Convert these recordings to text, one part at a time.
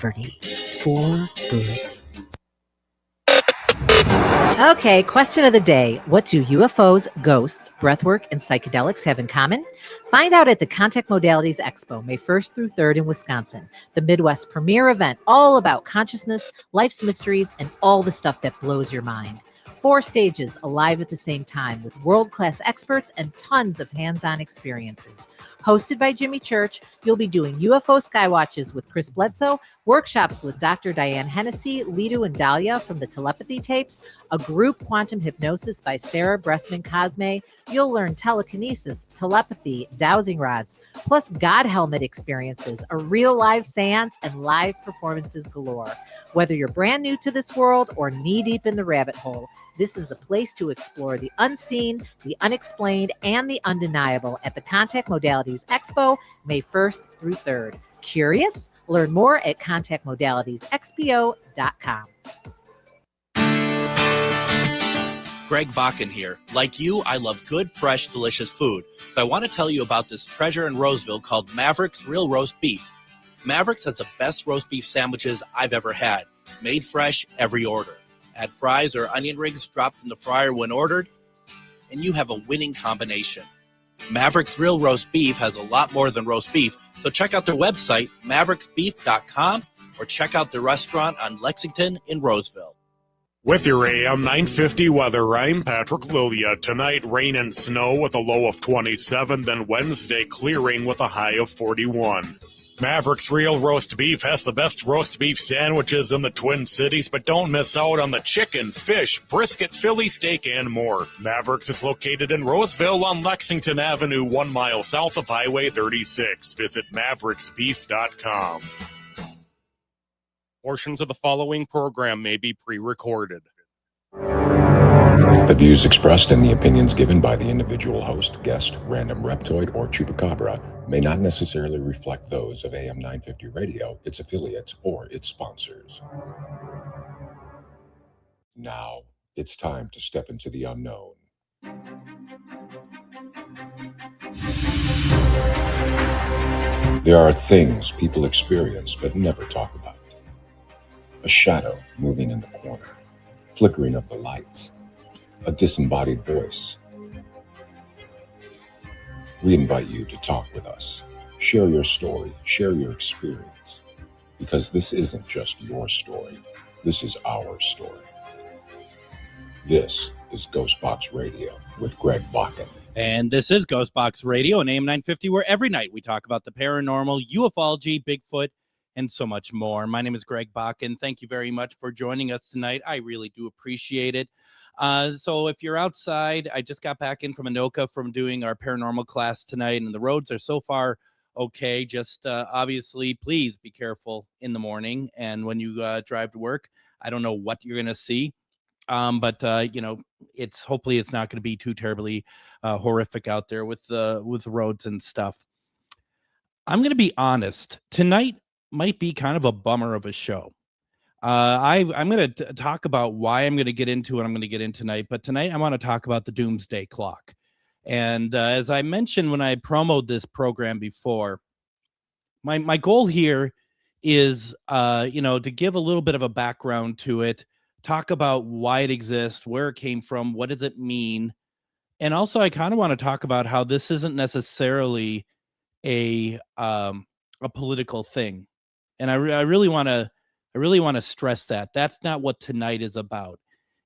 poverty for good. Okay, question of the day. What do UFOs, ghosts, breathwork, and psychedelics have in common? Find out at the Contact Modalities Expo, May 1st through 3rd in Wisconsin, the Midwest's premier event all about consciousness, life's mysteries, and all the stuff that blows your mind. 4 stages alive at the same time with world-class experts and tons of hands-on experiences. Hosted by Jimmy Church, you'll be doing UFO Skywatches with Chris Bledsoe, workshops with Dr. Diane Hennessy, Lidu and Dahlia from the Telepathy Tapes, a group quantum hypnosis by Sarah Bressman Cosme. You'll learn telekinesis, telepathy, dowsing rods, plus God helmet experiences, a real live seance, and live performances galore. Whether you're brand new to this world or knee-deep in the rabbit hole, this is the place to explore the unseen, the unexplained, and the undeniable at the Contact Modalities Expo, May 1st through 3rd. Curious? Learn more at contactmodalitiesexpo.com. Greg Bakun here. Like you, I love good, fresh, delicious food. So I want to tell you about this treasure in Roseville called Maverick's Real Roast Beef. Maverick's has the best roast beef sandwiches I've ever had. Made fresh every order. Add fries or onion rings dropped in the fryer when ordered, and you have a winning combination. Maverick's Real Roast Beef has a lot more than roast beef, so check out their website, mavericksbeef.com, or check out their restaurant on Lexington in Roseville. With your AM 950 weather, I'm Patrick Lilia. Tonight, rain and snow with a low of 27, then Wednesday, clearing with a high of 41. Maverick's Real Roast Beef has the best roast beef sandwiches in the Twin Cities, but don't miss out on the chicken, fish, brisket, Philly steak, and more. Maverick's is located in Roseville on Lexington Avenue, 1 mile south of Highway 36. Visit mavericksbeef.com. Portions of the following program may be pre-recorded. The views expressed and the opinions given by the individual host, guest, random reptoid, or chupacabra may not necessarily reflect those of AM 950 Radio, its affiliates, or its sponsors. Now, it's time to step into the unknown. There are things people experience but never talk about. A shadow moving in the corner, flickering of the lights, a disembodied voice. We invite you to talk with us. Share your story, share your experience, because this isn't just your story. This is our story. This is GhostBox Radio with Greg Bakun. And this is GhostBox Radio on AM 950, where every night we talk about the paranormal, ufology, Bigfoot, and so much more. My name is Greg Bakun. Thank you very much for joining us tonight. I really do appreciate it. So if you're outside, I just got back in from Anoka from doing our paranormal class tonight, and the roads are so far okay. Just obviously, please be careful in the morning and when you drive to work. I don't know what you're going to see, but it's hopefully it's not going to be too terribly horrific out there with the roads and stuff. I'm going to be honest. Tonight might be kind of a bummer of a show. I'm going to talk about why I'm going to get into what I'm going to get in tonight, but tonight I want to talk about the Doomsday Clock. And as I mentioned when I promoted this program before, my goal here is, to give a little bit of a background to it, talk about why it exists, where it came from, what does it mean, and also I kind of want to talk about how this isn't necessarily a political thing. And I really want to stress that that's not what tonight is about.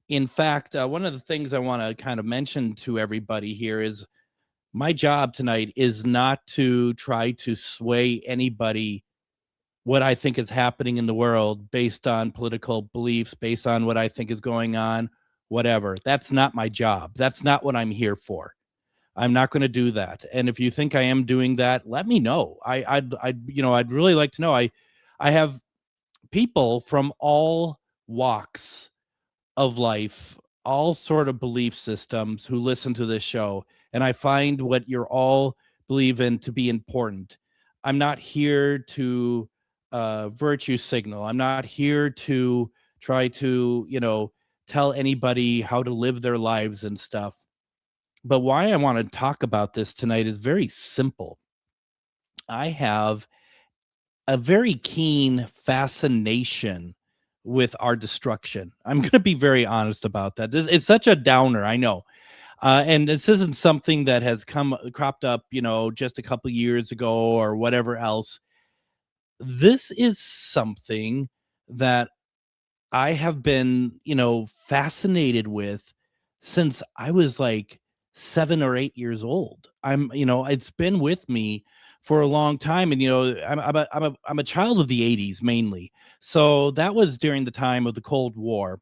In fact, one of the things I want to kind of mention to everybody here is my job tonight is not to try to sway anybody what I think is happening in the world based on political beliefs, based on what I think is going on, whatever. That's not my job. That's not what I'm here for. I'm not going to do that. And if you think I am doing that, let me know. I'd really like to know. I have people from all walks of life, all sort of belief systems who listen to this show. And I find what you're all believe in to be important. I'm not here to virtue signal. I'm not here to try to, tell anybody how to live their lives and stuff. But why I want to talk about this tonight is very simple. I have a very keen fascination with our destruction. I'm going to be very honest about that. It's such a downer, I know. And this isn't something that has cropped up, just a couple years ago or whatever else. This is something that I have been, fascinated with since I was like 7 or 8 years old. It's been with me for a long time, and I'm a child of the '80s mainly. So that was during the time of the Cold War,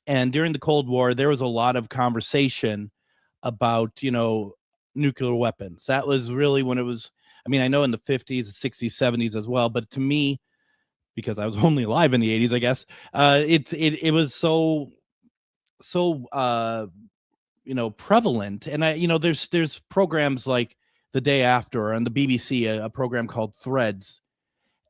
and during the Cold War, there was a lot of conversation about nuclear weapons. That was really when it was. I mean, I know in the '50s, '60s, '70s as well, but to me, because I was only alive in the '80s, I guess. It was so prevalent, and there's programs like The Day After on the BBC, a program called Threads.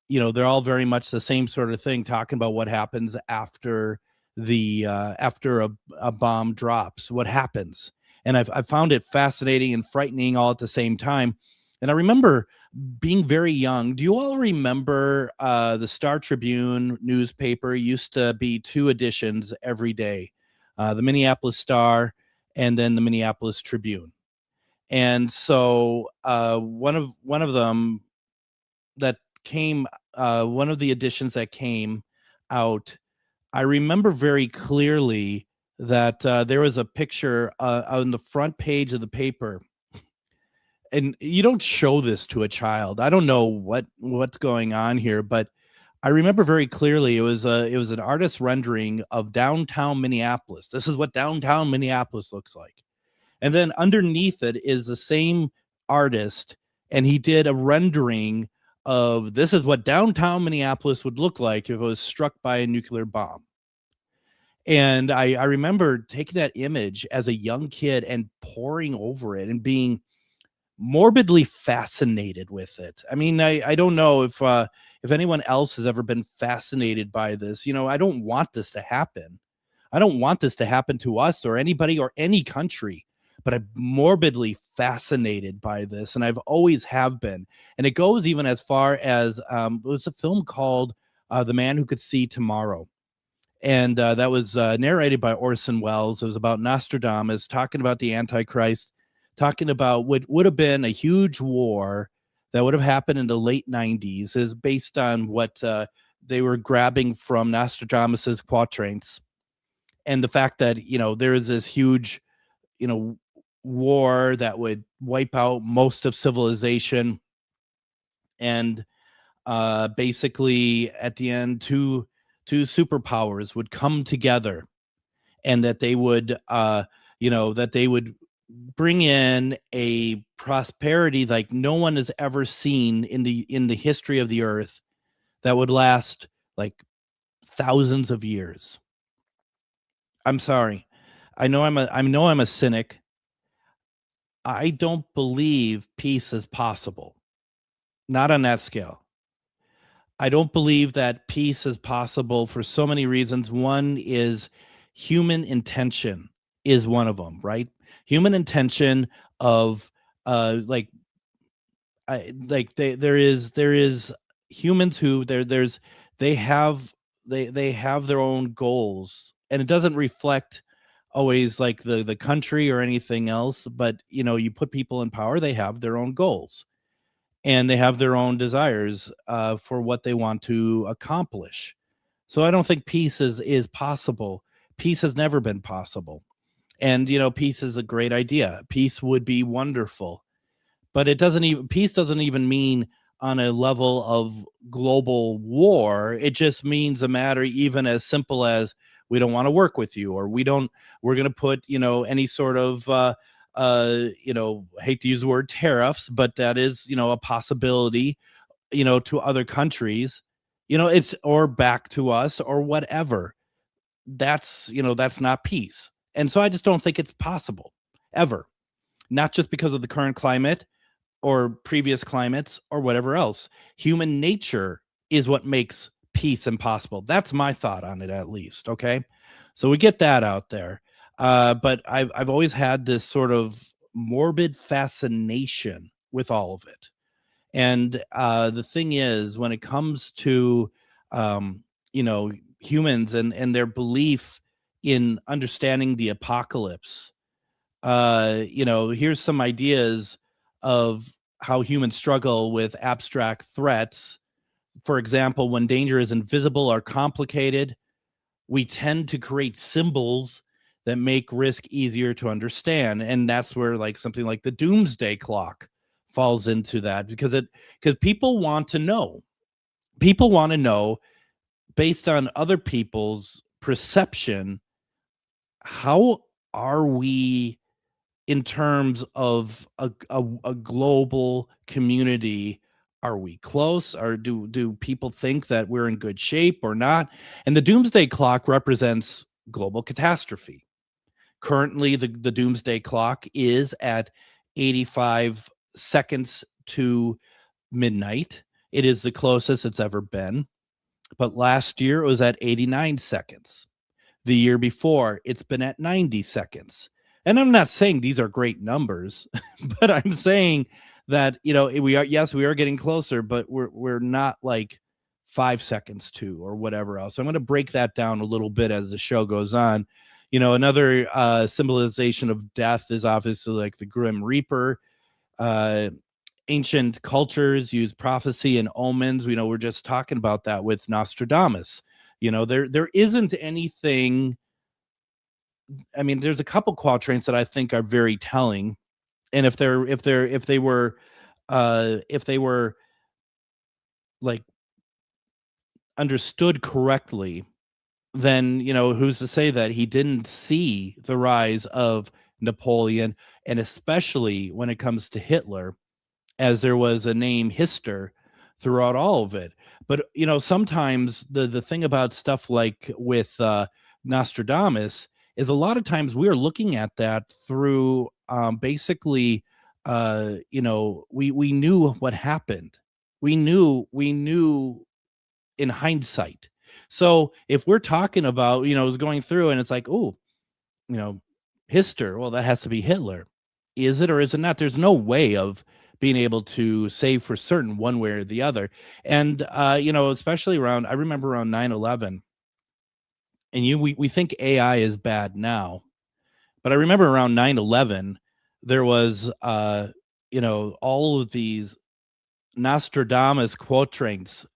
They're all very much the same sort of thing, talking about what happens after after a bomb drops, what happens, and I've found it fascinating and frightening all at the same time. And I remember being very young. Do you all remember the Star Tribune newspaper? Used to be 2 editions every day, the Minneapolis Star and then the Minneapolis Tribune. And so one of them that came, one of the editions that came out, I remember very clearly that there was a picture on the front page of the paper. And you don't show this to a child. I don't know what's going on here, but I remember very clearly it was an artist rendering of downtown Minneapolis. This is what downtown Minneapolis looks like. And then underneath it is the same artist, and he did a rendering of this is what downtown Minneapolis would look like if it was struck by a nuclear bomb. And I remember taking that image as a young kid and poring over it and being morbidly fascinated with it. I mean, I don't know if anyone else has ever been fascinated by this. I don't want this to happen. I don't want this to happen to us or anybody or any country, but I'm morbidly fascinated by this, and I've always have been. And it goes even as far as it was a film called The Man Who Could See Tomorrow. And that was narrated by Orson Welles. It was about Nostradamus talking about the Antichrist, talking about what would have been a huge war that would have happened in the late 90s, is based on what they were grabbing from Nostradamus's quatrains. And the fact that, there is this huge, war that would wipe out most of civilization. And basically at the end, two superpowers would come together, and that they would, that they would bring in a prosperity like no one has ever seen in the history of the earth, that would last like thousands of years. I'm sorry. I know I'm a cynic. I don't believe peace is possible. Not on that scale. I don't believe that peace is possible for so many reasons. One is human intention is one of them, right? Human intention of there is humans who they have their own goals, and it doesn't reflect always like the country or anything else, but you put people in power, they have their own goals, and they have their own desires for what they want to accomplish. So I don't think peace is possible. Peace has never been possible. And, peace is a great idea. Peace would be wonderful. But peace doesn't even mean on a level of global war. It just means a matter even as simple as we don't want to work with you, or we're going to put, any sort of, hate to use the word tariffs, but that is, a possibility, to other countries, it's, or back to us or whatever. That's not peace. And so I just don't think it's possible ever, not just because of the current climate or previous climates or whatever else. Human nature is what makes peace impossible. That's my thought on it, at least. Okay. So we get that out there. But I've always had this sort of morbid fascination with all of it. And the thing is, when it comes to humans and their belief in understanding the apocalypse, here's some ideas of how humans struggle with abstract threats. For example, when danger is invisible or complicated, we tend to create symbols that make risk easier to understand. And that's where like something like the Doomsday Clock falls into that, because people want to know. People want to know, based on other people's perception, how are we in terms of a global community? Are we close, or do people think that we're in good shape or not? And the Doomsday Clock represents global catastrophe. Currently, the Doomsday Clock is at 85 seconds to midnight. It is the closest it's ever been. But last year, it was at 89 seconds. The year before, it's been at 90 seconds. And I'm not saying these are great numbers, but I'm saying that, we are getting closer, but we're not like 5 seconds to or whatever else. I'm going to break that down a little bit as the show goes on. Another symbolization of death is obviously like the Grim Reaper. Ancient cultures use prophecy and omens. We're just talking about that with Nostradamus. There isn't anything. I mean, there's a couple quatrains that I think are very telling, and if they were like understood correctly, then who's to say that he didn't see the rise of Napoleon, and especially when it comes to Hitler, as there was a name Hister throughout all of it. But sometimes the thing about stuff like with Nostradamus is a lot of times we are looking at that through basically we knew what happened. We knew in hindsight. So if we're talking about going through and it's like, oh, Hister, well, that has to be Hitler. Is it or is it not? There's no way of being able to say for certain one way or the other. And especially I remember around 9/11, and we think AI is bad now, but I remember around 9/11 there was all of these Nostradamus quatrains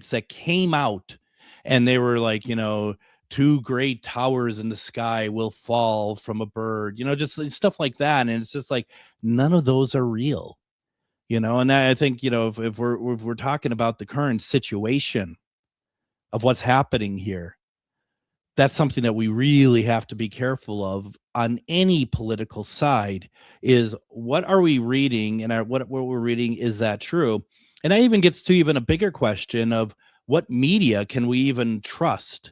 that came out, and they were like, two great towers in the sky will fall from a bird, just stuff like that. And it's just like, none of those are real, and I think, if we're talking about the current situation of what's happening here, that's something that we really have to be careful of on any political side. Is what are we reading, and what we're reading, is that true? And that even gets to even a bigger question of what media can we even trust?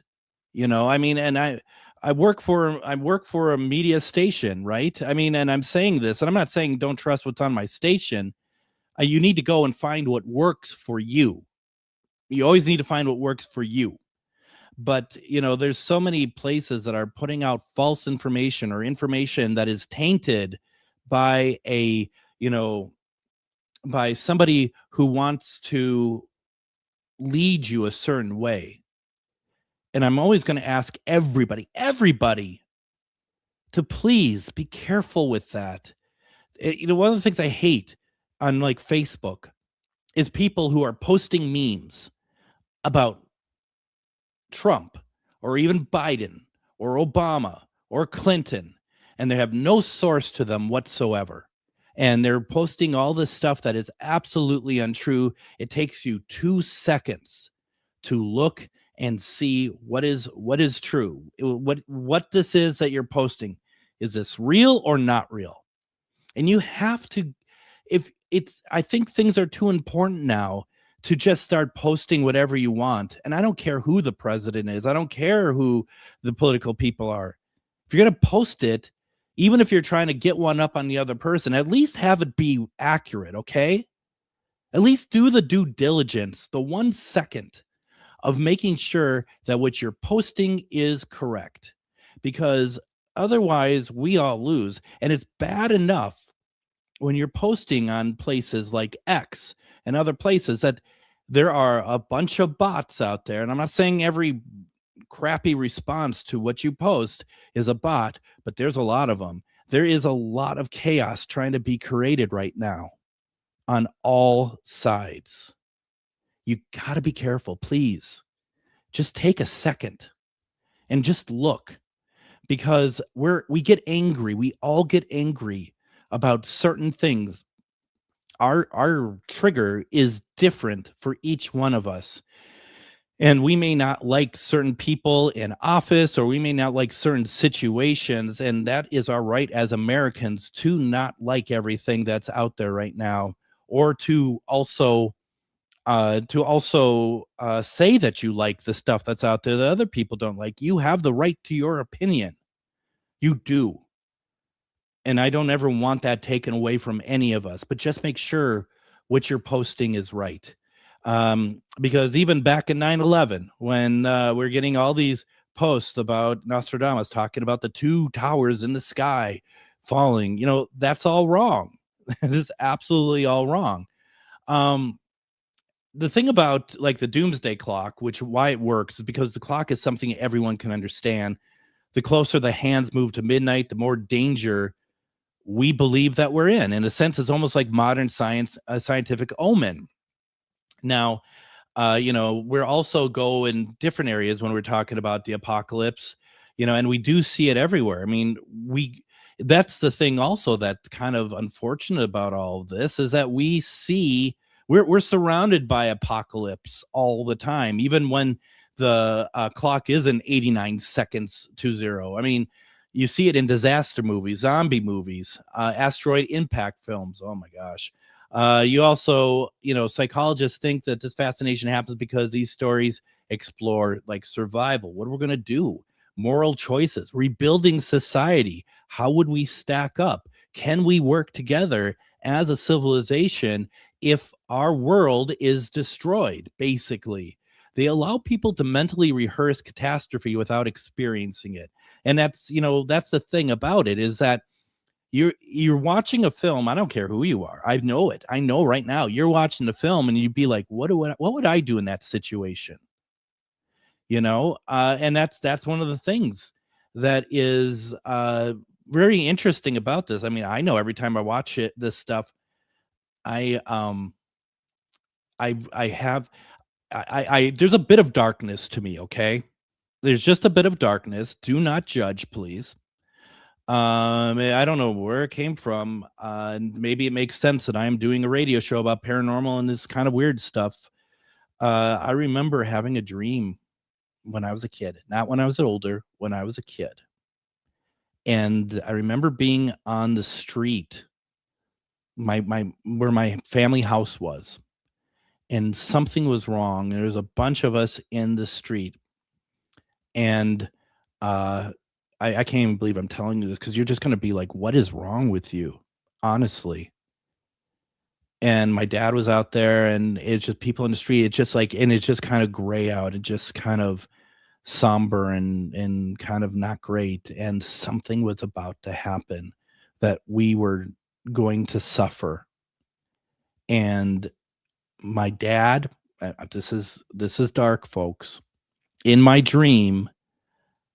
I mean, and I work for a media station, right? I mean, and I'm saying this, and I'm not saying don't trust what's on my station. You need to go and find what works for you. You always need to find what works for you. But, there's so many places that are putting out false information or information that is tainted by by somebody who wants to lead you a certain way. And I'm always going to ask everybody to please be careful with that. One of the things I hate on like Facebook is people who are posting memes about Trump or even Biden or Obama or Clinton, and they have no source to them whatsoever. And they're posting all this stuff that is absolutely untrue. It takes you 2 seconds to look and see what is true. What this is that you're posting. Is this real or not real? And you have to, I think things are too important now to just start posting whatever you want. And I don't care who the president is. I don't care who the political people are. If you're going to post it, even if you're trying to get one up on the other person, at least have it be accurate, okay? At least do the due diligence, the 1 second of making sure that what you're posting is correct. Because otherwise, we all lose. And it's bad enough when you're posting on places like X and other places, that there are a bunch of bots out there. And I'm not saying every crappy response to what you post is a bot, but there's a lot of them. There is a lot of chaos trying to be created right now on all sides. You got to be careful, please. Just take a second and just look, because we get angry. We all get angry about certain things. Our trigger is different for each one of us. And we may not like certain people in office, or we may not like certain situations. And that is our right as Americans to not like everything that's out there right now, or to also say that you like the stuff that's out there that other people don't like. You have the right to your opinion. You do. And I don't ever want that taken away from any of us, but just make sure what you're posting is right. Because even back in 9/11, when we're getting all these posts about Nostradamus talking about the 2 towers in the sky falling, that's all wrong. It is absolutely all wrong. The thing about like the Doomsday Clock, why it works, is because the clock is something everyone can understand. The closer the hands move to midnight, the more danger we believe that we're in. In a sense, it's almost like modern science, a scientific omen. Now, we're also go in different areas when we're talking about the apocalypse, and we do see it everywhere. I mean, that's the thing also that's kind of unfortunate about all of this, is that we see we're surrounded by apocalypse all the time, even when the clock isn't 89 seconds to 0. I mean, you see it in disaster movies, zombie movies, asteroid impact films. Oh my gosh. You also, psychologists think that this fascination happens because these stories explore like survival. What are we going to do? Moral choices, rebuilding society. How would we stack up? Can we work together as a civilization if our world is destroyed? Basically, they allow people to mentally rehearse catastrophe without experiencing it. And that's the thing about it, is that you're watching a film. I don't care who you are. I know it. I know right now you're watching the film and you'd be like, what would I do in that situation? And that's one of the things that is very interesting about this. I mean, I know every time I watch this stuff, I there's a bit of darkness to me. Okay. There's just a bit of darkness. Do not judge, please. I don't know where it came from. And maybe it makes sense that I am doing a radio show about paranormal and this kind of weird stuff. I remember having a dream when I was a kid, not when I was older, when I was a kid. And I remember being on the street, where my family house was, and something was wrong. There was a bunch of us in the street, and I can't even believe I'm telling you this, because you're just going to be like, what is wrong with you? Honestly. And my dad was out there, and it's just people in the street. It's just like, and it's just kind of gray out. It just kind of somber and kind of not great. And something was about to happen, that we were going to suffer. And my dad, this is dark, folks. In my dream,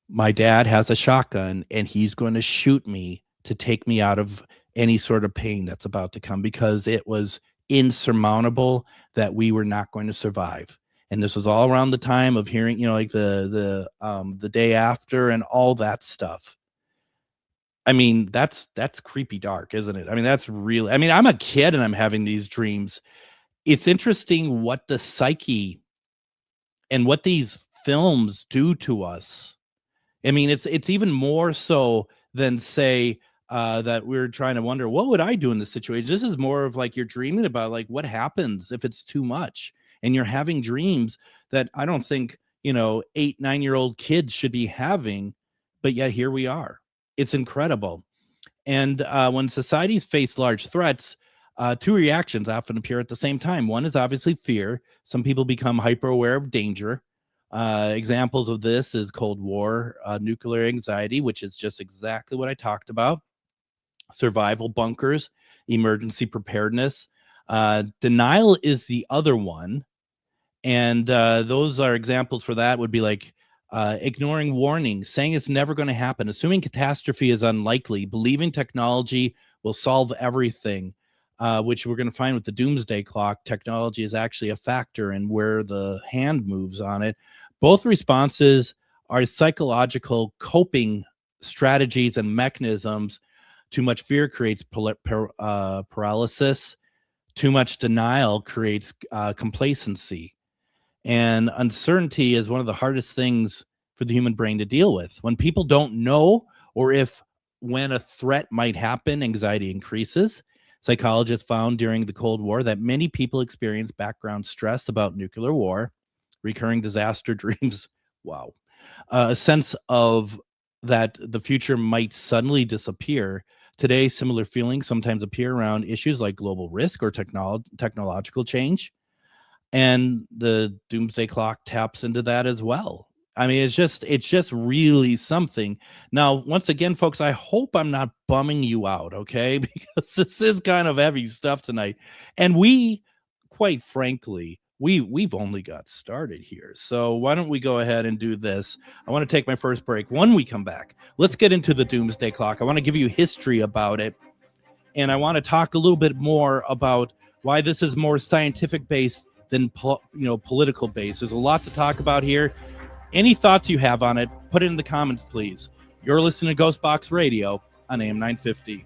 my dad has a shotgun and he's going to shoot me to take me out of any sort of pain that's about to come, because it was insurmountable that we were not going to survive. And this was all around the time of hearing, like the day after and all that stuff. I mean, that's creepy dark, isn't it? I mean, that's really, I mean, I'm a kid and I'm having these dreams. It's interesting what the psyche and what these films do to us. I mean, it's even more so than, say, that we're trying to wonder, what would I do in this situation? This is more of like, you're dreaming about like what happens if it's too much, and you're having dreams that I don't think 8-9-year-old kids should be having, but yet here we are. It's incredible. And when societies face large threats, 2 reactions often appear at the same time. One is obviously fear. Some people become hyper aware of danger. Examples of this is Cold War, nuclear anxiety, which is just exactly what I talked about. Survival bunkers, emergency preparedness. Denial is the other one. And those are examples for that would be like ignoring warnings, saying it's never going to happen, assuming catastrophe is unlikely, believing technology will solve everything, which we're going to find with the Doomsday Clock. Technology is actually a factor in where the hand moves on it. Both responses are psychological coping strategies and mechanisms. Too much fear creates paralysis. Too much denial creates complacency. And uncertainty is one of the hardest things for the human brain to deal with. When people don't know, or when a threat might happen, anxiety increases. Psychologists found during the Cold War that many people experience background stress about nuclear war, recurring disaster dreams. Wow. A sense of that the future might suddenly disappear. Today, similar feelings sometimes appear around issues like global risk or technological change. And the Doomsday Clock taps into that as well. I mean, it's just really something. Now, once again, folks, I hope I'm not bumming you out, okay? Because this is kind of heavy stuff tonight. And we, quite frankly, we've only got started here. So why don't we go ahead and do this? I want to take my first break. When we come back, let's get into the Doomsday Clock. I want to give you history about it. And I want to talk a little bit more about why this is more scientific based than political based. There's a lot to talk about here. Any thoughts you have on it, put it in the comments, please. You're listening to GhostBox Radio on AM 950.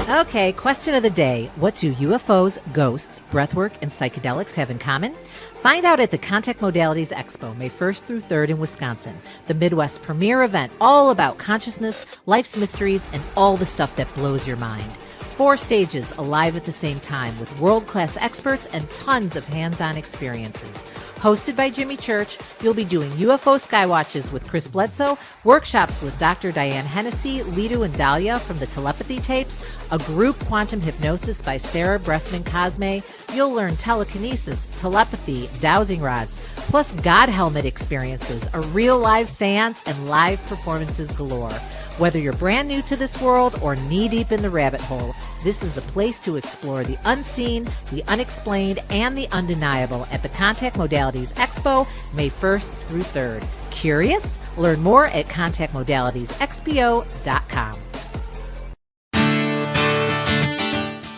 Okay, question of the day. What do UFOs, ghosts, breathwork, and psychedelics have in common? Find out at the Contact Modalities Expo, May 1st through 3rd in Wisconsin, the Midwest premier event all about consciousness, life's mysteries, and all the stuff that blows your mind. 4 stages alive at the same time with world-class experts and tons of hands-on experiences. Hosted by Jimmy Church, you'll be doing UFO Skywatches with Chris Bledsoe, workshops with Dr. Diane Hennessy, Lidu and Dahlia from the Telepathy Tapes, a group quantum hypnosis by Sarah Bressman-Cosme. You'll learn telekinesis, telepathy, dowsing rods, plus God helmet experiences, a real live seance, and live performances galore. Whether you're brand new to this world or knee-deep in the rabbit hole, this is the place to explore the unseen, the unexplained, and the undeniable at the Contact Modalities Expo, May 1st through 3rd. Curious? Learn more at contactmodalitiesexpo.com.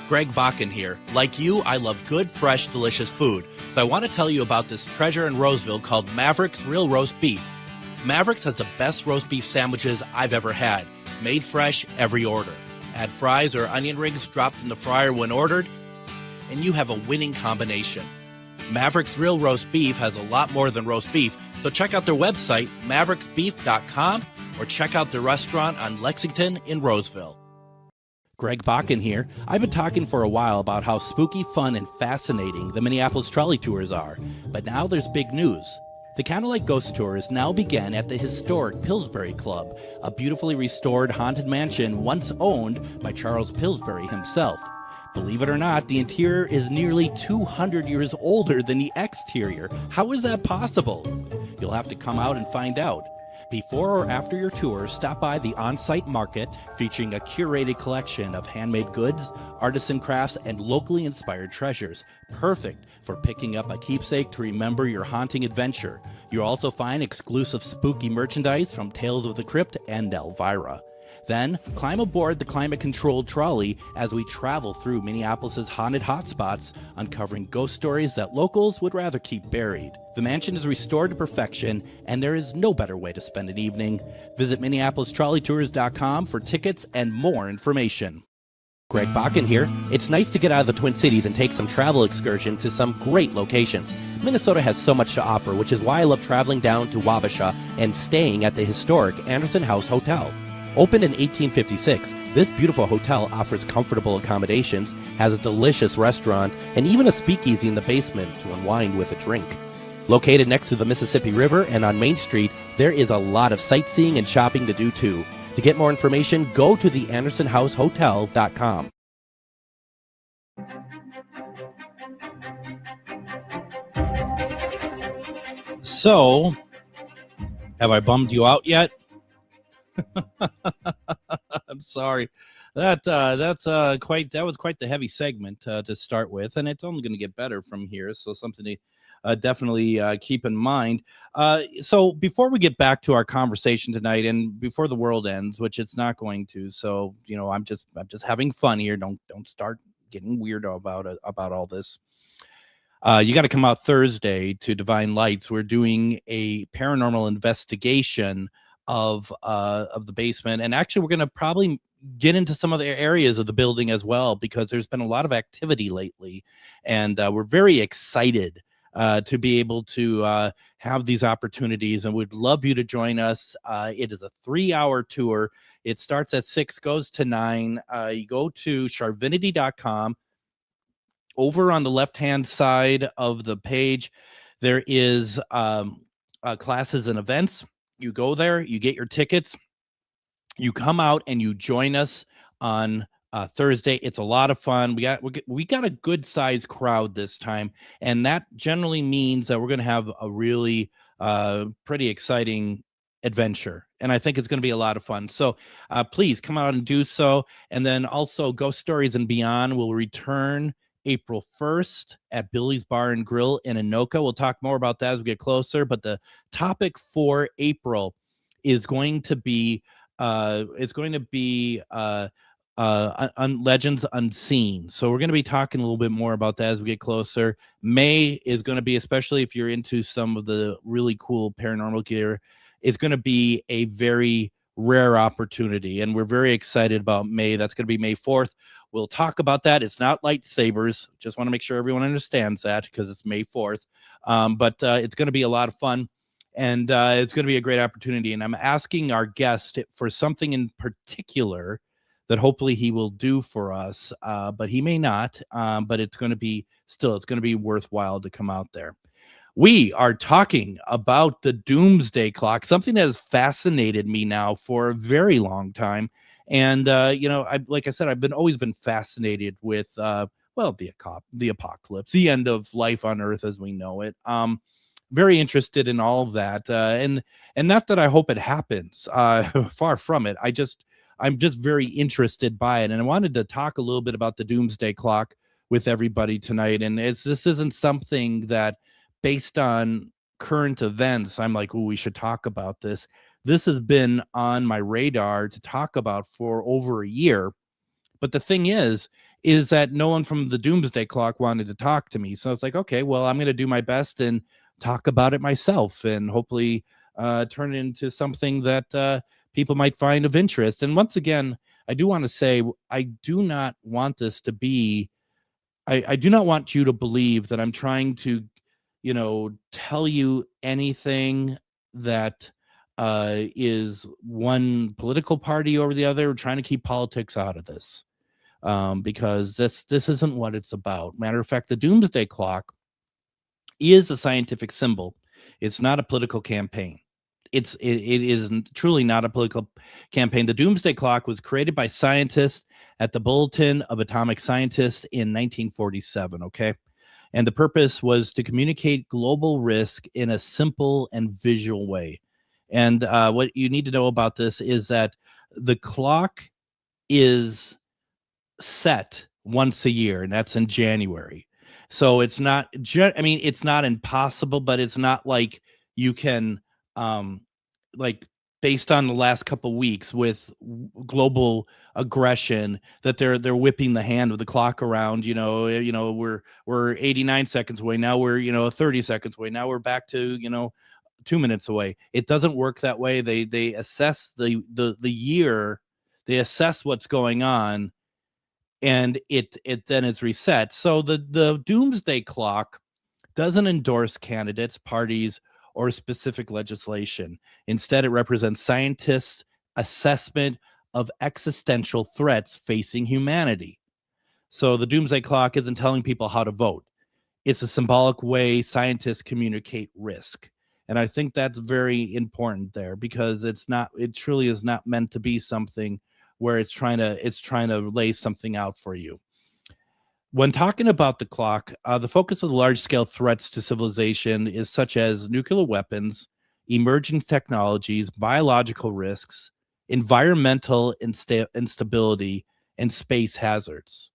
Greg Bakun here. Like you, I love good, fresh, delicious food. So I want to tell you about this treasure in Roseville called Maverick's Real Roast Beef. Mavericks has the best roast beef sandwiches I've ever had, made fresh every order. Add fries or onion rings dropped in the fryer when ordered, and you have a winning combination. Maverick's Real Roast Beef has a lot more than roast beef, so check out their website, mavericksbeef.com, or check out their restaurant on Lexington in Roseville. Greg Bakun here. I've been talking for a while about how spooky, fun, and fascinating the Minneapolis trolley tours are, but now there's big news. The Candlelight Ghost Tours now begin at the historic Pillsbury Club, a beautifully restored haunted mansion once owned by Charles Pillsbury himself. Believe it or not, the interior is nearly 200 years older than the exterior. How is that possible? You'll have to come out and find out. Before or after your tour, stop by the on-site market featuring a curated collection of handmade goods, artisan crafts, and locally inspired treasures. Perfect for picking up a keepsake to remember your haunting adventure. You'll also find exclusive spooky merchandise from Tales of the Crypt and Elvira. Then, climb aboard the climate-controlled trolley as we travel through Minneapolis' haunted hotspots, uncovering ghost stories that locals would rather keep buried. The mansion is restored to perfection, and there is no better way to spend an evening. Visit MinneapolisTrolleyTours.com for tickets and more information. Greg Bakun here. It's nice to get out of the Twin Cities and take some travel excursion to some great locations. Minnesota has so much to offer, which is why I love traveling down to Wabasha and staying at the historic Anderson House Hotel. Opened in 1856, this beautiful hotel offers comfortable accommodations, has a delicious restaurant, and even a speakeasy in the basement to unwind with a drink. Located next to the Mississippi River and on Main Street, there is a lot of sightseeing and shopping to do too. To get more information, go to theandersonhousehotel.com. So, have I bummed you out yet? I'm sorry. That was quite the heavy segment to start with, and it's only going to get better from here. So something to definitely keep in mind. So before we get back to our conversation tonight, and before the world ends, which it's not going to, so I'm just having fun here. Don't start getting weirdo about all this. You got to come out Thursday to Divine Lights. We're doing a paranormal investigation of the basement, and actually we're going to probably get into some of the areas of the building as well, because there's been a lot of activity lately, and we're very excited to be able to have these opportunities, and we'd love you to join us. It is a 3-hour tour. It starts at 6, goes to 9. You go to Charvinity.com. Over on the left-hand side of the page, there is classes and events. You go there, you get your tickets, you come out and you join us on Thursday. It's a lot of fun. We got a good sized crowd this time, and that generally means that we're going to have a really pretty exciting adventure, and I think it's going to be a lot of fun. So please come out and do so. And then also Ghost Stories and Beyond will return April 1st at Billy's Bar and Grill in Anoka. We'll talk more about that as we get closer, but the topic for April is going to be Legends Unseen. So we're going to be talking a little bit more about that as we get closer. May is going to be, especially if you're into some of the really cool paranormal gear, it's going to be a very rare opportunity, and we're very excited about May. That's going to be May 4th. We'll talk about that. It's not lightsabers. Just want to make sure everyone understands that, because it's May 4th. But it's going to be a lot of fun, and it's going to be a great opportunity. And I'm asking our guest for something in particular that hopefully he will do for us, but he may not. But it's going to be worthwhile to come out there. We are talking about the Doomsday Clock, something that has fascinated me now for a very long time. And, like I said, I've always been fascinated with, the apocalypse, the end of life on Earth as we know it. Very interested in all of that. And not that I hope it happens, far from it. I'm just very interested by it. And I wanted to talk a little bit about the Doomsday Clock with everybody tonight. And this isn't something that, based on current events, I'm like, oh, we should talk about this. This has been on my radar to talk about for over a year. But the thing is that no one from the Doomsday Clock wanted to talk to me. So it's like, okay, well, I'm going to do my best and talk about it myself, and hopefully turn it into something that people might find of interest. And once again, I do want to say, I do not want this to be, I do not want you to believe that I'm trying to tell you anything that is one political party over the other. We're trying to keep politics out of this, because this isn't what it's about. Matter of fact, the Doomsday Clock is a scientific symbol. It's not a political campaign. It is truly not a political campaign. The Doomsday Clock was created by scientists at the Bulletin of Atomic Scientists in 1947. Okay. And the purpose was to communicate global risk in a simple and visual way. And what you need to know about this is that the clock is set once a year, and that's in January. So it's not, it's not impossible, but it's not like you can, based on the last couple of weeks with global aggression, that they're whipping the hand of the clock around. We're 89 seconds away now. We're 30 seconds away now. We're back to 2 minutes away. It doesn't work that way. They assess the year. They assess what's going on, and it then is reset. So the Doomsday Clock doesn't endorse candidates, parties, or specific legislation. Instead, it represents scientists' assessment of existential threats facing humanity. So the Doomsday Clock isn't telling people how to vote. It's a symbolic way scientists communicate risk. And I think that's very important there, because it truly is not meant to be something where it's trying to lay something out for you. When talking about the clock, the focus of the large-scale threats to civilization is such as nuclear weapons, emerging technologies, biological risks, environmental instability, and space hazards.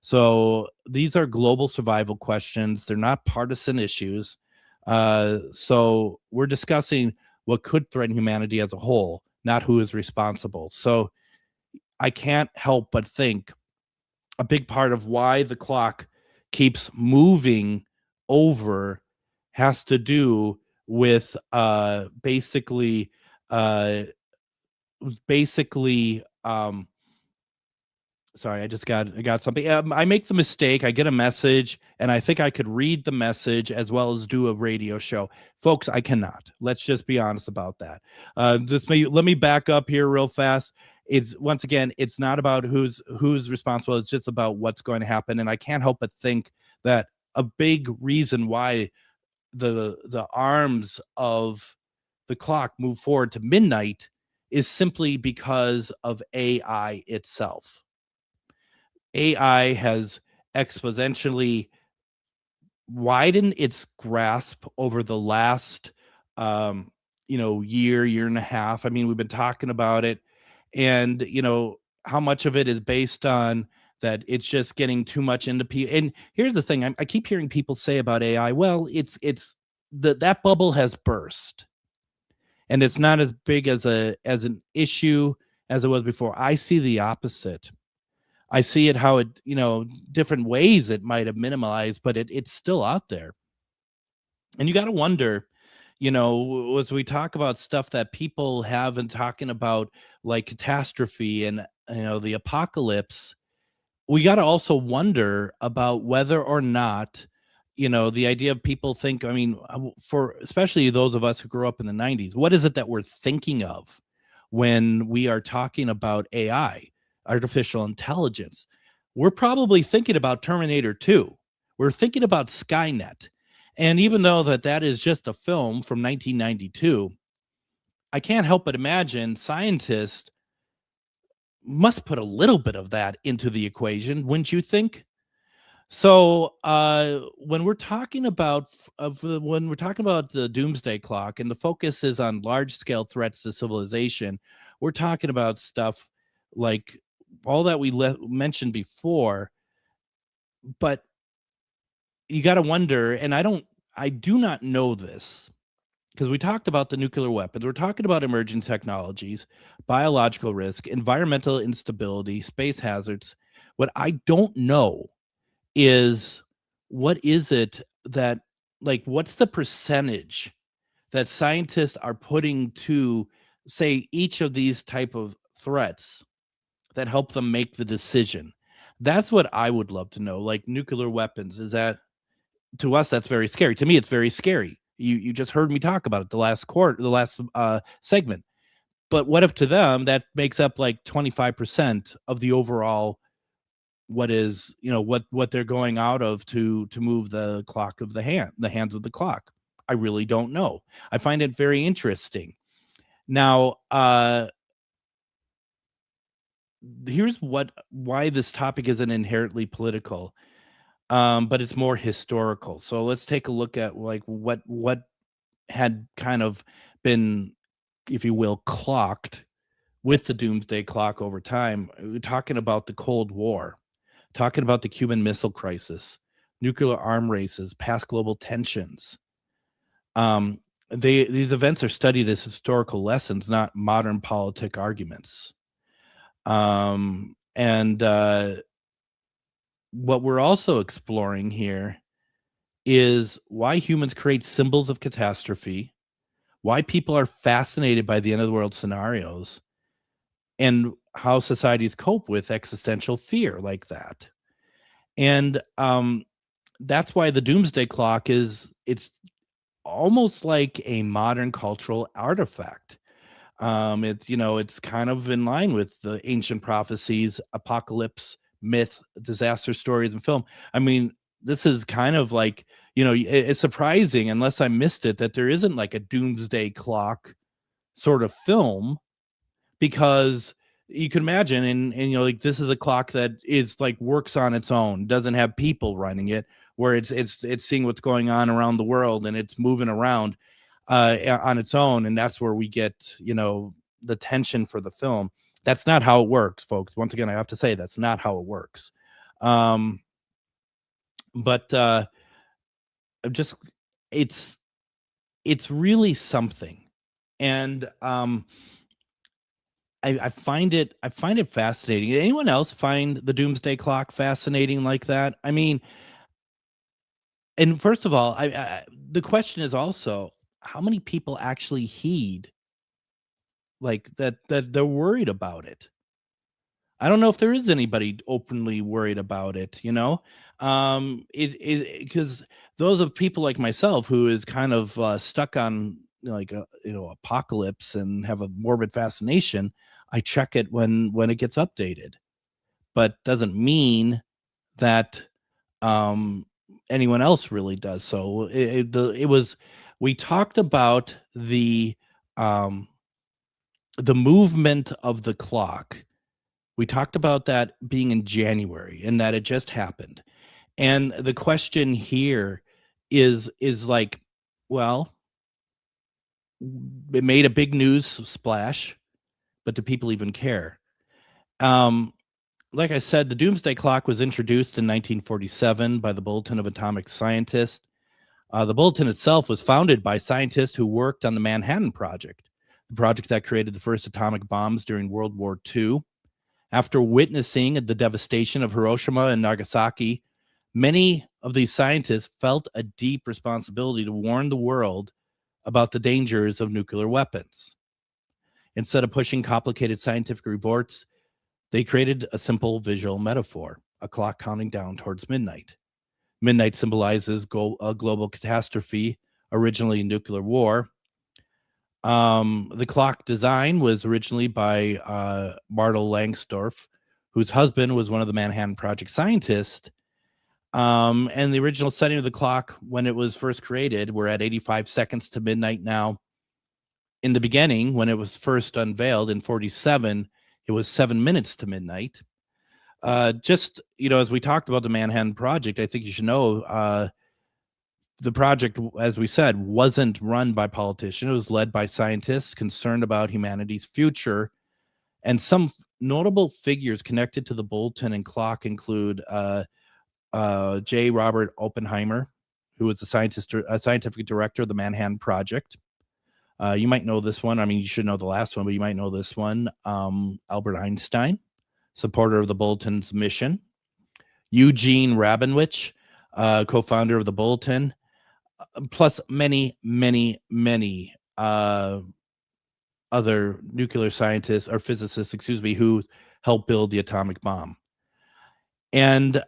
So these are global survival questions. They're not partisan issues. So we're discussing what could threaten humanity as a whole, not who is responsible. So I can't help but think a big part of why the clock keeps moving over has to do with basically sorry, I got something. I make the mistake. I get a message, and I think I could read the message as well as do a radio show. Folks, I cannot. Let's just be honest about that. Let me back up here real fast. It's once again, it's not about who's responsible. It's just about what's going to happen, and I can't help but think that a big reason why the arms of the clock move forward to midnight is simply because of AI itself. AI has exponentially widened its grasp over the last year and a half. I mean, we've been talking about it, and how much of it is based on that it's just getting too much into people. And here's the thing, I keep hearing people say about AI, well, that bubble has burst and it's not as big as an issue as it was before. I see the opposite. I see it how it, different ways it might have minimalized, but it's still out there. And you got to wonder, as we talk about stuff that people have been talking about, like catastrophe and, the apocalypse, we got to also wonder about whether or not, the idea of people think, I mean, for especially those of us who grew up in the 90s, what is it that we're thinking of when we are talking about AI? Artificial intelligence? We're probably thinking about Terminator 2. We're thinking about Skynet. And even though that is just a film from 1992, I can't help but imagine scientists must put a little bit of that into the equation, wouldn't you think? So when we're talking about the Doomsday Clock and the focus is on large-scale threats to civilization, we're talking about stuff like all that we mentioned before, but you got to wonder, and I do not know this, because we talked about the nuclear weapons, we're talking about emerging technologies, biological risk, environmental instability, space hazards. What I don't know is what is it that, like, what's the percentage that scientists are putting to, say, each of these type of threats that help them make the decision? That's what I would love to know. Like nuclear weapons, is that, to us, that's very scary. To me, it's very scary. You just heard me talk about it the last segment. But what if to them that makes up like 25% of the overall, what is, what they're going out of to move the clock of the hands of the clock? I really don't know. I find it very interesting. Now, here's why this topic isn't inherently political, but it's more historical. So let's take a look at like what had kind of been, if you will, clocked with the Doomsday Clock over time. We're talking about the Cold War, talking about the Cuban Missile Crisis, nuclear arm races, past global tensions. These events are studied as historical lessons, not modern politic arguments. What we're also exploring here is why humans create symbols of catastrophe, why people are fascinated by the end of the world scenarios, and how societies cope with existential fear like that. And that's why the Doomsday Clock it's almost like a modern cultural artifact. It's kind of in line with the ancient prophecies, apocalypse, myth, disaster stories, and film. I mean, this is kind of like, it's surprising, unless I missed it, that there isn't like a Doomsday Clock sort of film, because you can imagine, and like, this is a clock that is like works on its own, doesn't have people running it, where it's seeing what's going on around the world and it's moving around on its own. And that's where we get, the tension for the film. That's not how it works, folks. Once again, I have to say that's not how it works. But just it's really something, and I find it fascinating. Anyone else find the Doomsday Clock fascinating like that? I mean, and first of all, the question is also how many people actually heed like that they're worried about it. I don't know if there is anybody openly worried about it, you know? Because those of people like myself who is kind of stuck on like apocalypse and have a morbid fascination, I check it when it gets updated, but doesn't mean that anyone else really does. So we talked about the movement of the clock. We talked about that being in January and that it just happened. And the question here is like, well, it made a big news splash, but do people even care? Like I said, the Doomsday Clock was introduced in 1947 by the Bulletin of Atomic Scientists. The bulletin itself was founded by scientists who worked on the Manhattan Project, the project that created the first atomic bombs during World War II. After witnessing the devastation of Hiroshima and Nagasaki, many of these scientists felt a deep responsibility to warn the world about the dangers of nuclear weapons. Instead of pushing complicated scientific reports, they created a simple visual metaphor, a clock counting down towards midnight. Midnight symbolizes a global catastrophe, originally nuclear war. The clock design was originally by Bartle Langsdorff, whose husband was one of the Manhattan Project scientists. And the original setting of the clock when it was first created, we're at 85 seconds to midnight now. In the beginning, when it was first unveiled in 47, it was 7 minutes to midnight. Just, as we talked about the Manhattan Project, I think you should know the project, as we said, wasn't run by politicians. It was led by scientists concerned about humanity's future. And some notable figures connected to the bulletin and clock include J. Robert Oppenheimer, who was a scientific director of the Manhattan Project. You might know this one. I mean, you should know the last one, but you might know this one. Albert Einstein, supporter of the bulletin's mission. Eugene Rabinowitz, co-founder of the bulletin. Plus many other nuclear scientists or physicists, who helped build the atomic bomb. And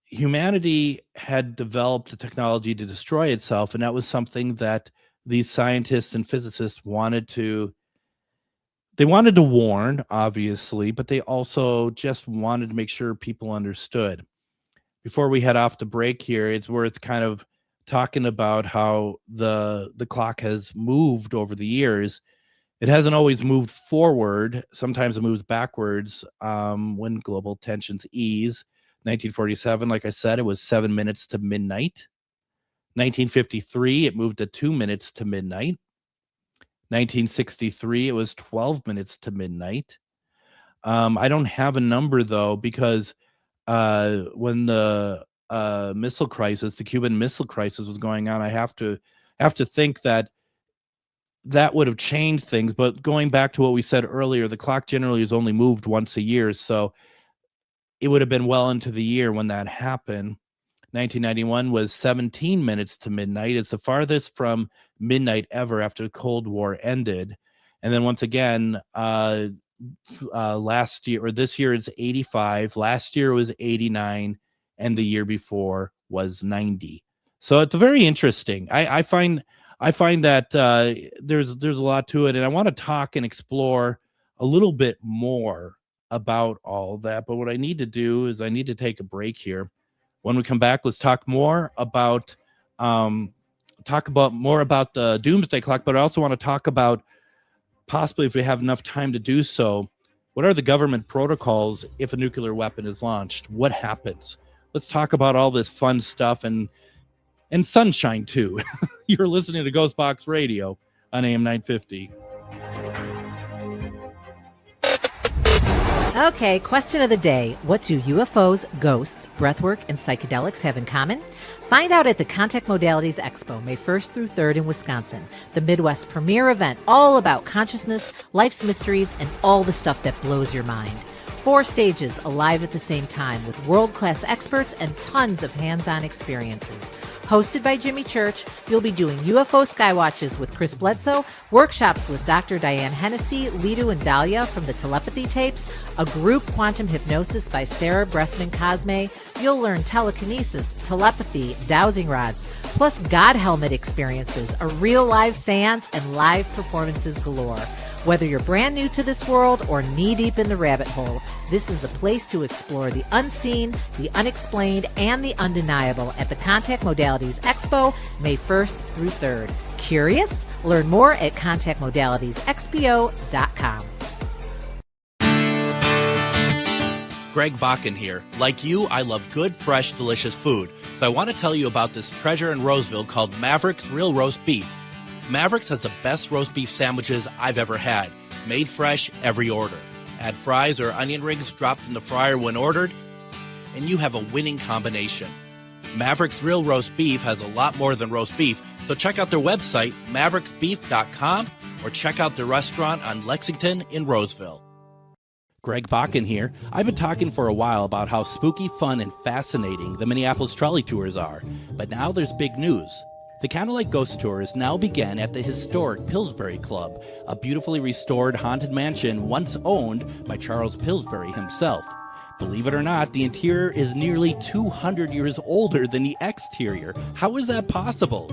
humanity had developed a technology to destroy itself, and that was something that these scientists and physicists wanted to warn, obviously, but they also just wanted to make sure people understood. Before we head off the break here, it's worth kind of talking about how the clock has moved over the years. It hasn't always moved forward. Sometimes it moves backwards when global tensions ease. 1947, like I said, it was 7 minutes to midnight. 1953, it moved to 2 minutes to midnight. 1963, it was 12 minutes to midnight. I don't have a number, though, because when the missile crisis, the Cuban Missile Crisis was going on, I have to think that would have changed things. But going back to what we said earlier, the clock generally is only moved once a year, so it would have been well into the year when that happened. 1991 was 17 minutes to midnight. It's the farthest from midnight ever after the Cold War ended. And then once again, last year, or this year, it's 85. Last year was 89. And the year before was 90. So it's very interesting. I find that there's a lot to it, and I want to talk and explore a little bit more about all that. But what I need to do is I need to take a break here. When we come back, let's talk more about the Doomsday Clock. But I also want to talk about, possibly if we have enough time to do so, what are the government protocols if a nuclear weapon is launched? What happens? Let's talk about all this fun stuff and sunshine, too. You're listening to GhostBox Radio on AM 950. Okay, question of the day. What do UFOs, ghosts, breathwork, and psychedelics have in common? Find out at the Contact Modalities Expo, May 1st through 3rd in Wisconsin, the Midwest premier event all about consciousness, life's mysteries, and all the stuff that blows your mind. 4 stages alive at the same time with world-class experts and tons of hands-on experiences. Hosted by Jimmy Church, you'll be doing UFO Skywatches with Chris Bledsoe, workshops with Dr. Diane Hennessy, Lidu and Dahlia from the Telepathy Tapes, a group quantum hypnosis by Sarah Bressman Cosme. You'll learn telekinesis, telepathy, dowsing rods, plus God helmet experiences, a real live seance, and live performances galore. Whether you're brand new to this world or knee-deep in the rabbit hole, this is the place to explore the unseen, the unexplained, and the undeniable at the Contact Modalities Expo, May 1st through 3rd. Curious? Learn more at contactmodalitiesexpo.com. Greg Bakun here. Like you, I love good, fresh, delicious food. So I want to tell you about this treasure in Roseville called Maverick's Real Roast Beef. Maverick's has the best roast beef sandwiches I've ever had, made fresh every order. Add fries or onion rings dropped in the fryer when ordered, and you have a winning combination. Maverick's Real Roast Beef has a lot more than roast beef, so check out their website, mavericksbeef.com, or check out their restaurant on Lexington in Roseville. Greg Bakun here. I've been talking for a while about how spooky, fun, and fascinating the Minneapolis trolley tours are, but now there's big news. The Candlelight Ghost Tours now begin at the historic Pillsbury Club, a beautifully restored haunted mansion once owned by Charles Pillsbury himself. Believe it or not, the interior is nearly 200 years older than the exterior. How is that possible?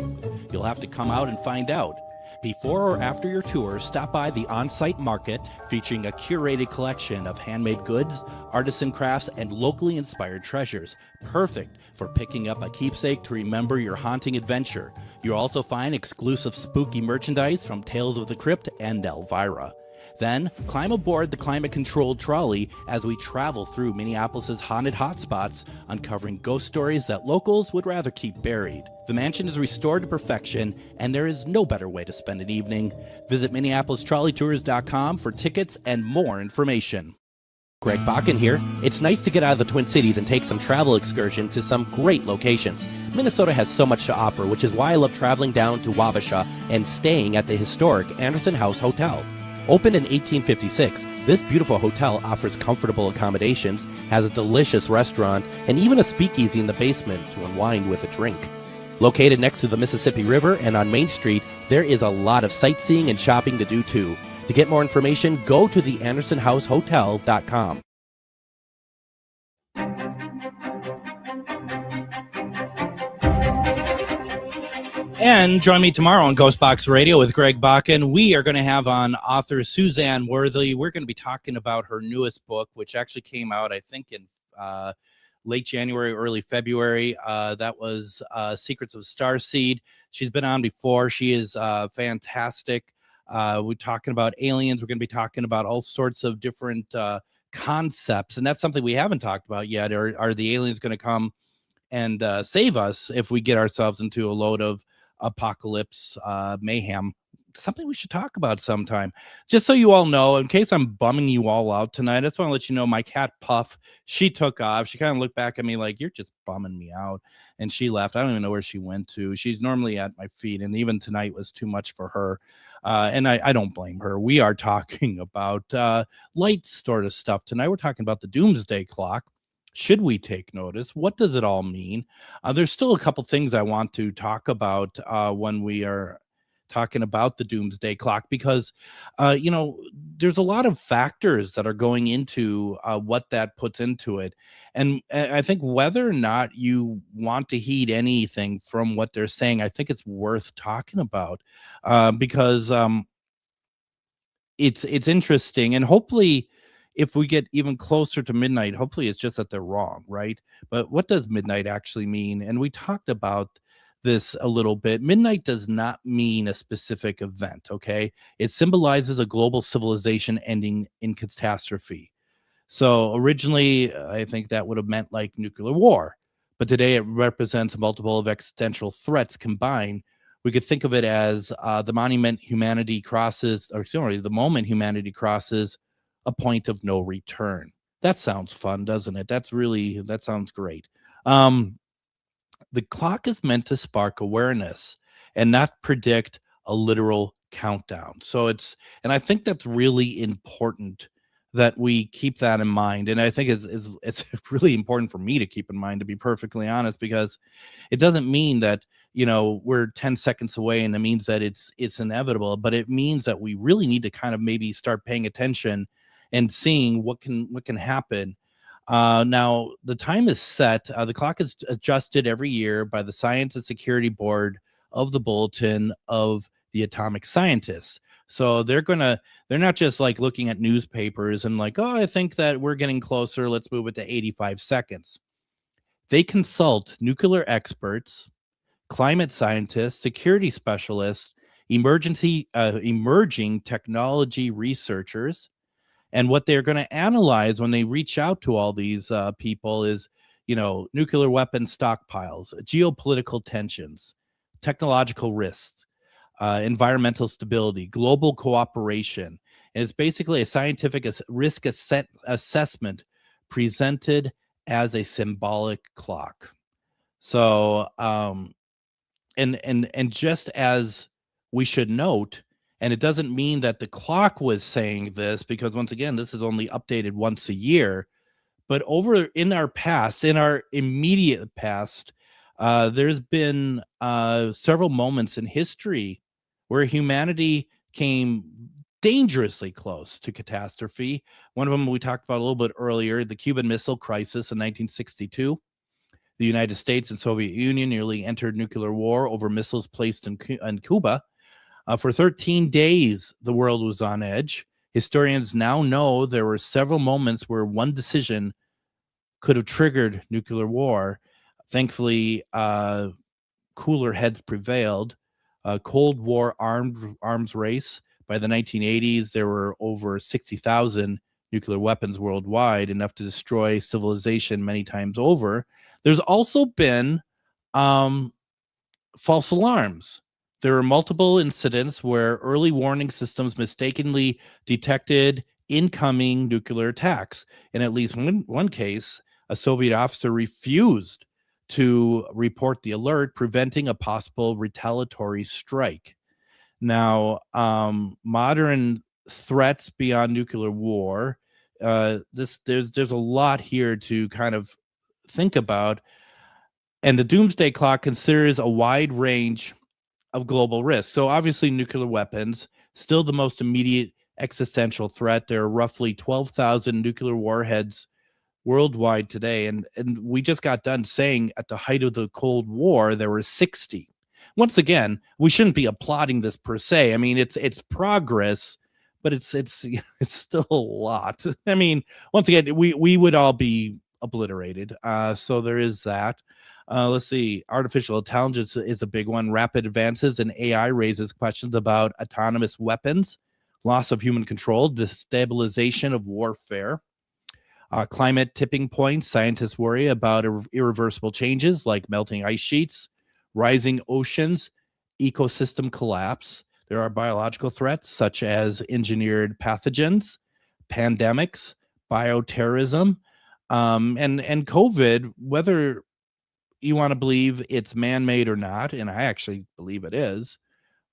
You'll have to come out and find out. Before or after your tour, stop by the on-site market featuring a curated collection of handmade goods, artisan crafts, and locally inspired treasures. Perfect for picking up a keepsake to remember your haunting adventure. You'll also find exclusive spooky merchandise from Tales of the Crypt and Elvira. Then, climb aboard the climate-controlled trolley as we travel through Minneapolis' haunted hotspots, uncovering ghost stories that locals would rather keep buried. The mansion is restored to perfection, and there is no better way to spend an evening. Visit MinneapolisTrolleyTours.com for tickets and more information. Greg Bakun here. It's nice to get out of the Twin Cities and take some travel excursion to some great locations. Minnesota has so much to offer, which is why I love traveling down to Wabasha and staying at the historic Anderson House Hotel. Opened in 1856, this beautiful hotel offers comfortable accommodations, has a delicious restaurant, and even a speakeasy in the basement to unwind with a drink. Located next to the Mississippi River and on Main Street, there is a lot of sightseeing and shopping to do too. To get more information, go to theandersonhousehotel.com. And join me tomorrow on GhostBox Radio with Greg Bakun. We are going to have on author Suzanne Worthy. We're going to be talking about her newest book, which actually came out, I think, in late January, early February. That was Secrets of Starseed. She's been on before. She is fantastic. We're talking about aliens. We're going to be talking about all sorts of different concepts. And that's something we haven't talked about yet. Are the aliens going to come and save us if we get ourselves into a load of apocalypse mayhem? Something we should talk about sometime. Just so you all know, in case I'm bumming you all out tonight, I just want to let you know my cat Puff, she took off. She kind of looked back at me like, you're just bumming me out. And she left. I don't even know where she went to. She's normally at my feet, and even tonight was too much for her. And I don't blame her. We are talking about light sort of stuff tonight. We're talking about the Doomsday Clock. Should we take notice? What does it all mean? There's still a couple things I want to talk about when we are talking about the Doomsday Clock, because, there's a lot of factors that are going into what that puts into it. And I think whether or not you want to heed anything from what they're saying, I think it's worth talking about because it's interesting. And hopefully, if we get even closer to midnight, hopefully it's just that they're wrong, right? But what does midnight actually mean? And we talked about this a little bit. Midnight does not mean a specific event, okay? It symbolizes a global civilization ending in catastrophe. So originally, I think that would have meant like nuclear war. But today it represents multiple of existential threats combined. We could think of it as the moment humanity crosses a point of no return. That sounds fun, doesn't it? That sounds great. The clock is meant to spark awareness and not predict a literal countdown. And I think that's really important that we keep that in mind. And I think it's really important for me to keep in mind, to be perfectly honest, because it doesn't mean that, we're 10 seconds away and it means that it's inevitable, but it means that we really need to kind of maybe start paying attention and seeing what can happen. Now, the time is set. The clock is adjusted every year by the Science and Security Board of the Bulletin of the Atomic Scientists. So they're not just like looking at newspapers and like, oh, I think that we're getting closer, let's move it to 85 seconds. They consult nuclear experts, climate scientists, security specialists, emerging technology researchers. And what they're going to analyze when they reach out to all these people is, nuclear weapon stockpiles, geopolitical tensions, technological risks, environmental stability, global cooperation. And it's basically a scientific risk assessment presented as a symbolic clock. So, and just as we should note, and it doesn't mean that the clock was saying this, because once again, this is only updated once a year. But in our immediate past, there's been several moments in history where humanity came dangerously close to catastrophe. One of them we talked about a little bit earlier, the Cuban Missile Crisis in 1962. The United States and Soviet Union nearly entered nuclear war over missiles placed in Cuba. For 13 days, the world was on edge. Historians now know there were several moments where one decision could have triggered nuclear war. Thankfully, cooler heads prevailed. Cold War arms race. By the 1980s, there were over 60,000 nuclear weapons worldwide, enough to destroy civilization many times over. There's also been false alarms. There are multiple incidents where early warning systems mistakenly detected incoming nuclear attacks. In at least one case, a Soviet officer refused to report the alert, preventing a possible retaliatory strike. Now, modern threats beyond nuclear war, there's a lot here to kind of think about. And the Doomsday Clock considers a wide range of global risks. So obviously nuclear weapons, still the most immediate existential threat. There are roughly 12,000 nuclear warheads worldwide today. And we just got done saying at the height of the Cold War, there were 60. Once again, we shouldn't be applauding this per se. I mean, it's progress, but it's still a lot. I mean, once again, we would all be obliterated. So there is that. Let's see. Artificial intelligence is a big one. Rapid advances in AI raises questions about autonomous weapons, loss of human control, destabilization of warfare. Climate tipping points. Scientists worry about irreversible changes like melting ice sheets, rising oceans, ecosystem collapse. There are biological threats such as engineered pathogens, pandemics, bioterrorism, and COVID, whether you want to believe it's man-made or not, and I actually believe it is,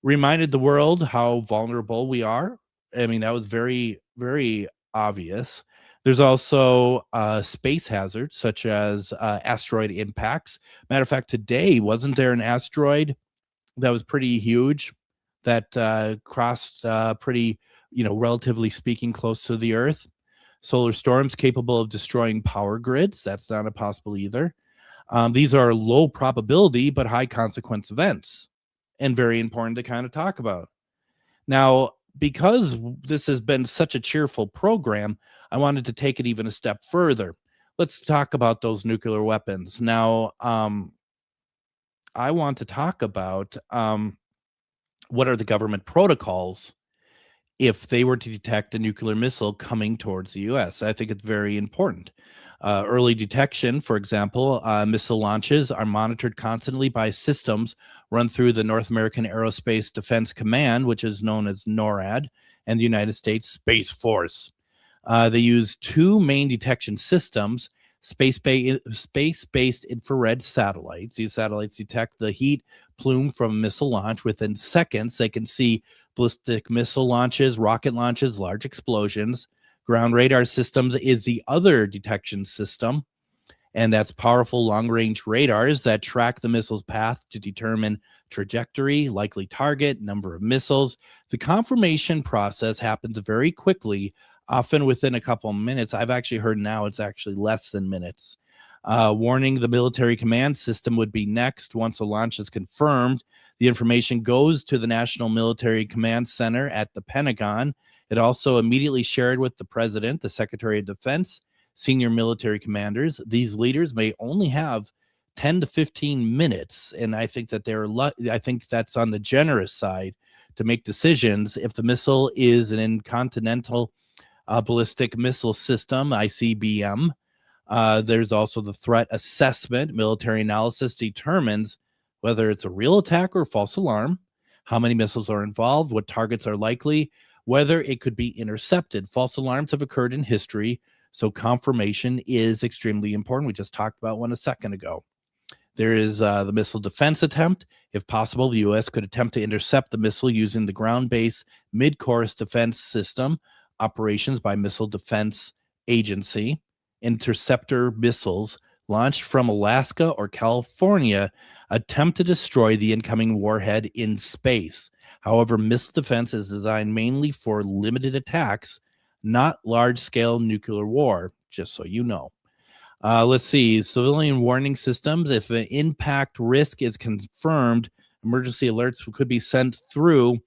reminded the world how vulnerable we are. I mean, that was very, very obvious. There's also space hazards such as asteroid impacts. Matter of fact, today, wasn't there an asteroid that was pretty huge that crossed pretty, relatively speaking, close to the Earth? Solar storms capable of destroying power grids. That's not impossible either. These are low probability but high consequence events, and very important to kind of talk about. Now, because this has been such a cheerful program, I wanted to take it even a step further. Let's talk about those nuclear weapons. Now, I want to talk about what are the government protocols if they were to detect a nuclear missile coming towards the U.S. I think it's very important. Early detection, for example, missile launches are monitored constantly by systems run through the North American Aerospace Defense Command, which is known as NORAD, and the United States Space Force. They use two main detection systems, space-based infrared satellites. These satellites detect the heat plume from a missile launch. Within seconds, they can see ballistic missile launches, rocket launches, large explosions. Ground radar systems is the other detection system, and that's powerful long-range radars that track the missile's path to determine trajectory, likely target, number of missiles. The confirmation process happens very quickly, often within a couple of minutes. I've actually heard now it's actually less than minutes. Warning the military command system would be next. Once a launch is confirmed, the information goes to the National Military Command Center at the Pentagon. It also immediately shared with the President, the Secretary of Defense, senior military commanders. These leaders may only have 10 to 15 minutes, and I think that I think that's on the generous side to make decisions. If the missile is an intercontinental ballistic missile system, ICBM, there's also the threat assessment. Military analysis determines whether it's a real attack or false alarm, how many missiles are involved, what targets are likely, whether it could be intercepted. False alarms have occurred in history, so confirmation is extremely important. We just talked about one a second ago. There is the missile defense attempt. If possible, the U.S. could attempt to intercept the missile using the ground-based mid-course defense system, operations by Missile Defense Agency. Interceptor missiles launched from Alaska or California attempt to destroy the incoming warhead in space. However, missile defense is designed mainly for limited attacks, not large-scale nuclear war, just so you know. Let's see, civilian warning systems. If an impact risk is confirmed, emergency alerts could be sent through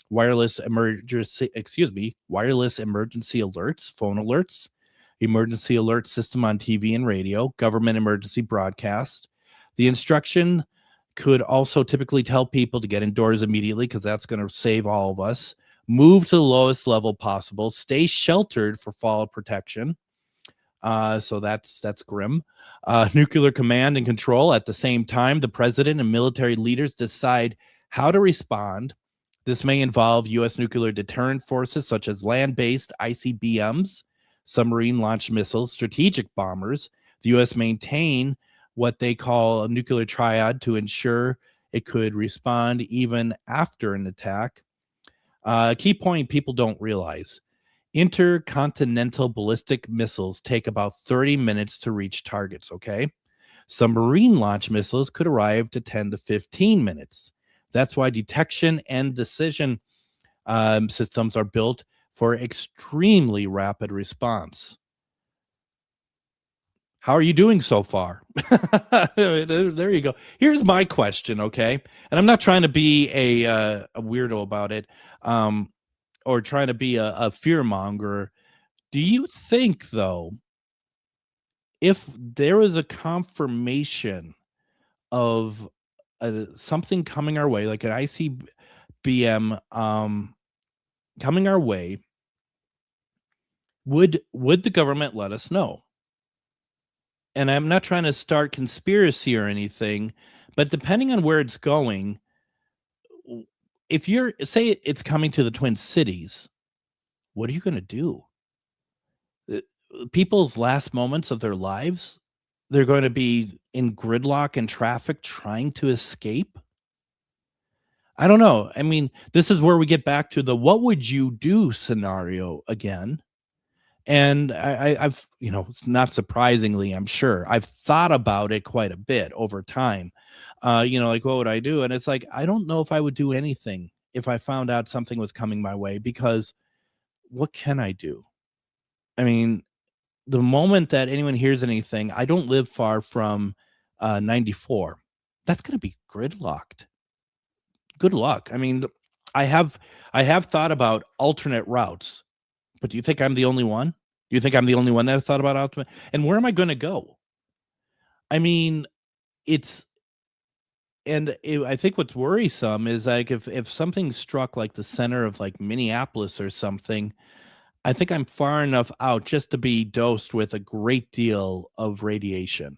wireless emergency alerts, phone alerts, emergency alert system on TV and radio, government emergency broadcast. The instruction could also typically tell people to get indoors immediately, because that's going to save all of us. Move to the lowest level possible. Stay sheltered for fallout protection. So that's grim. Nuclear command and control. At the same time, the president and military leaders decide how to respond. This may involve U.S. nuclear deterrent forces such as land-based ICBMs, submarine-launched missiles, strategic bombers. The U.S. maintain what they call a nuclear triad to ensure it could respond even after an attack. A key point people don't realize: intercontinental ballistic missiles take about 30 minutes to reach targets, okay? Submarine launch missiles could arrive to 10 to 15 minutes. That's why detection and decision systems are built for extremely rapid response. How are you doing so far? There you go. Here's my question, okay? And I'm not trying to be a weirdo about it, or trying to be a fear monger. Do you think, though, if there was a confirmation of something coming our way, like an ICBM coming our way, would the government let us know? And I'm not trying to start conspiracy or anything, but depending on where it's going, if you're, say it's coming to the Twin Cities, what are you going to do? People's last moments of their lives, they're going to be in gridlock and traffic trying to escape. I don't know. I mean, this is where we get back to the what would you do scenario again. And I've, not surprisingly, I'm sure, I've thought about it quite a bit over time. Like, what would I do? And it's like, I don't know if I would do anything if I found out something was coming my way, because what can I do? I mean, the moment that anyone hears anything, I don't live far from 94. That's going to be gridlocked. Good luck. I mean, I have thought about alternate routes. But do you think I'm the only one? Do you think I'm the only one that thought about alternate? And where am I going to go? I mean, I think what's worrisome is, like, if something struck like the center of like Minneapolis or something, I think I'm far enough out just to be dosed with a great deal of radiation,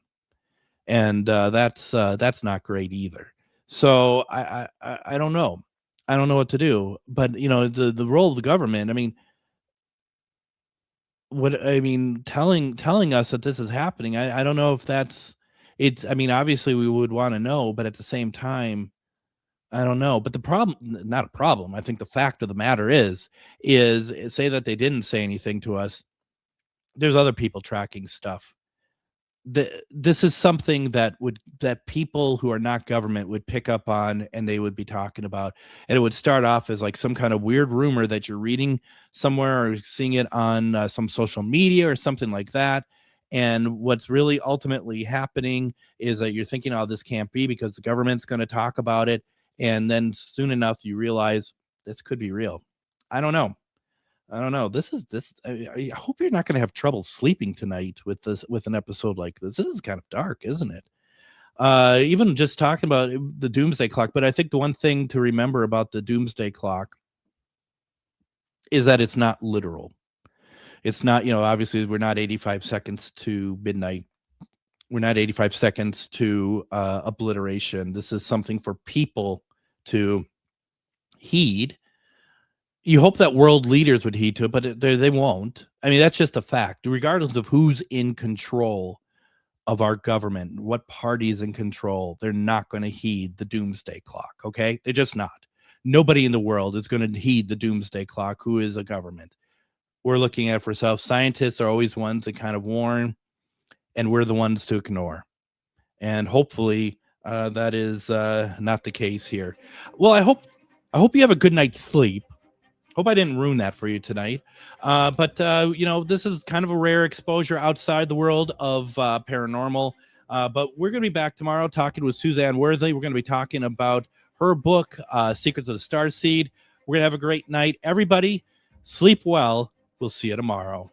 and that's not great either. So I don't know. I don't know what to do. But the role of the government, I mean, what I mean, telling us that this is happening. I don't know if that's it's. I mean, obviously we would want to know, but at the same time, I don't know. But the problem, not a problem. I think the fact of the matter is say that they didn't say anything to us. There's other people tracking stuff. This is something that people who are not government would pick up on, and they would be talking about, and it would start off as like some kind of weird rumor that you're reading somewhere or seeing it on some social media or something like that. And what's really ultimately happening is that you're thinking, oh, this can't be because the government's going to talk about it, and then soon enough you realize this could be real. I don't know. I hope you're not going to have trouble sleeping tonight with an episode like this. This is kind of dark, isn't it? Even just talking about the Doomsday Clock. But I think the one thing to remember about the Doomsday Clock is that it's not literal. It's not, obviously we're not 85 seconds to midnight. We're not 85 seconds to obliteration. This is something for people to heed. You hope that world leaders would heed to it, but they won't. I mean, that's just a fact. Regardless of who's in control of our government, what party is in control, they're not going to heed the Doomsday Clock, okay? They're just not. Nobody in the world is going to heed the Doomsday Clock who is a government. We're looking at it for ourselves. Scientists are always ones that kind of warn, and we're the ones to ignore. And hopefully that is not the case here. Well, I hope you have a good night's sleep. Hope I didn't ruin that for you tonight. But this is kind of a rare exposure outside the world of paranormal. But we're going to be back tomorrow talking with Suzanne Worthy. We're going to be talking about her book, Secrets of the Starseed. We're going to have a great night. Everybody, sleep well. We'll see you tomorrow.